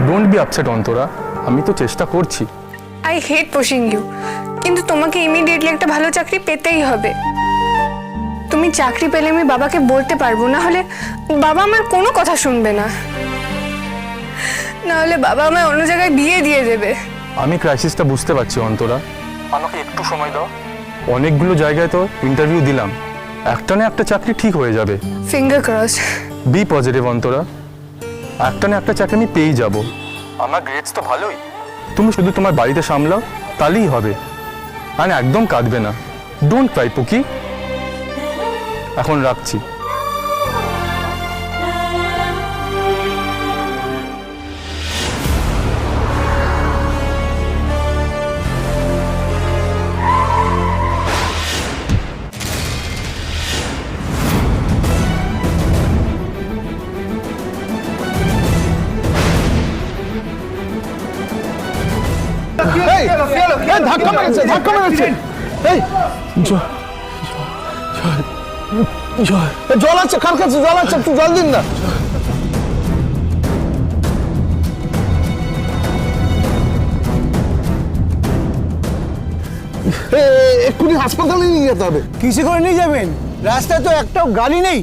Don't be upset Antara, আমি তো চেষ্টা করছি। আই হেট পুশিং ইউ, কিন্তু তোমাকে ইমিডিয়েটলি একটা ভালো চাকরি পেতেই হবে। তুমি চাকরি পেলে আমি বাবাকে বলতে পারবো, না হলে বাবা আমার কোনো কথা শুনবে না, না হলে বাবা আমায় অন্য জায়গায় বিয়ে দিয়ে দেবে। আমি ক্রাইসিসটা বুঝতে পারছি অন্তরা, আমাকে একটু সময় দাও। অনেকগুলো জায়গায় তো ইন্টারভিউ দিলাম, একটা না একটা চাকরি ঠিক হয়ে যাবে। Finger cross. Be positive Antara, একটা না একটা চাকরি আমি পেয়েই যাব। আমার গ্রেডস তো ভালোই, তুমি শুধু তোমার বাড়িতে সামলাও, তাহলেই হবে। আর একদম কাঁদবে না, ডোন্ট ক্রাই পুকি। এখন রাখছি। ধাক্কা মেরেছে। জল আছে, কার কাছে জল আছে? একটু জল দিন না। এক্ষুনি হাসপাতালে নিয়ে যেতে হবে। কিসে করে নিয়ে যাবেন? রাস্তায় তো একটাও গাড়ি নেই।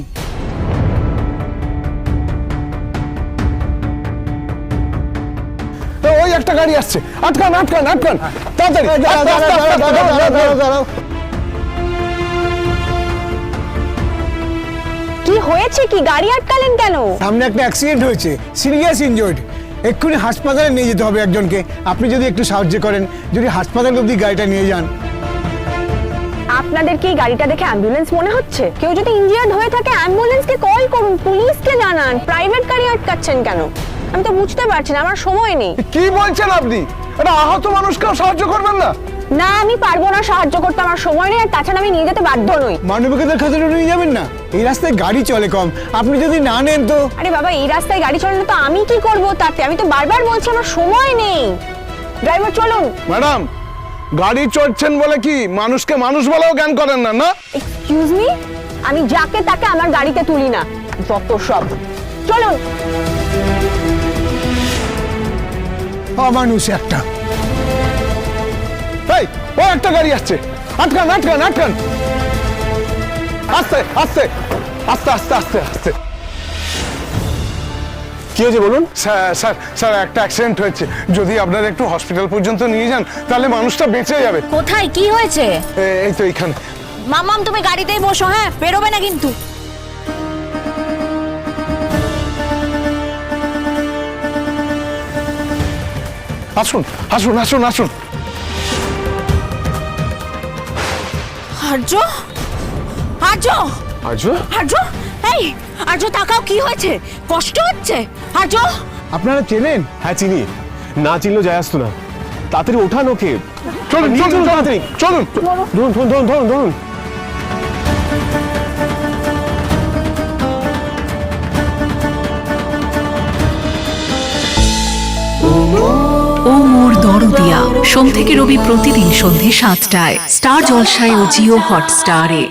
ওই একটা গাড়ি আসছে, আটকান আটকান আটকান তাড়াতাড়ি। কি হয়েছে? কি গাড়ি আটকালেন কেন? সামনে একটা অ্যাক্সিডেন্ট হয়েছে, সিরিয়াস ইনজয়েড। এক্ষুনি হাসপাতালে নিয়ে যেতে হবে একজনকে। আপনি যদি একটু সাহায্য করেন, যদি হাসপাতাল অবধি গাড়িটা নিয়ে যান। আপনাদের কি গাড়িটা দেখে অ্যাম্বুলেন্স মনে হচ্ছে? কেউ যদি ইনজিয়ার্ড হয়ে থাকে অ্যাম্বুলেন্সকে কল করুন, পুলিশকে জানান। প্রাইভেট গাড়ি আটকাচ্ছেন কেন? আমি তো বুঝতে পারছি না, আমার সময় নেই। কি বলছেন আপনি? এটা আহত মানুষকেও সাহায্য করবেন না? না, আমি পারবো না সাহায্য করতে, আমার সময় নেই। আর তাছাড়া আমি নিয়ে যেতে বাধ্য নই। মানবিকতার খাতিরে নিয়ে যাবেন না? এই রাস্তায় গাড়ি চলে কম, আপনি যদি না নেন তো। আরে বাবা, এই রাস্তায় গাড়ি চলে তো আমি কি করব তাতে? আমি তো বারবার বলছি আমার সময় নেই। ড্রাইভার চলুন। ম্যাডাম, গাড়ি চড়ছেন বলে কি মানুষকে মানুষ বলেও জ্ঞান করেন না? না, এক্সকিউজ মি, আমি যাকে তাকে আমার গাড়িতে তুলি না, যত সব। চলুন। মানুষ একটা। এই ও একটা গাড়ি আসছে, আটকান আটকান আটকান। আস্তে আস্তে আস্তে আস্তে আস্তে আস্তে। কি হয়েছে বলুন? স্যার স্যার একটা অ্যাক্সিডেন্ট হয়েছে, যদি আপনারা একটু হসপিটাল পর্যন্ত নিয়ে যান তাহলে মানুষটা বেঁচে যাবে। কোথায়? কি হয়েছে? এই তো এইখানে। মামাম, তুমি গাড়িতেই বসো, হ্যাঁ? বেরোবে না কিন্তু। আসুন আসুন আসুন আসুন। আর্য, আর্য, আজ আর্য, এই আর্য তাকাও, কি হয়েছে? কষ্ট হচ্ছে? আর্য, আপনারা চেনেন? হ্যাঁ চিনি, না চিনলেও যায় আসতো না। তাড়াতাড়ি ওঠান ওকে। চলুন চলুন তাড়াতাড়ি চলুন। ধরুন ধরুন ধরুন ধরুন ধরুন। ও মোর দরদিয়া, সোম থেকে রবি প্রতিদিন সন্ধে ৭টায় স্টার জলসায় ও জিও হটস্টারে।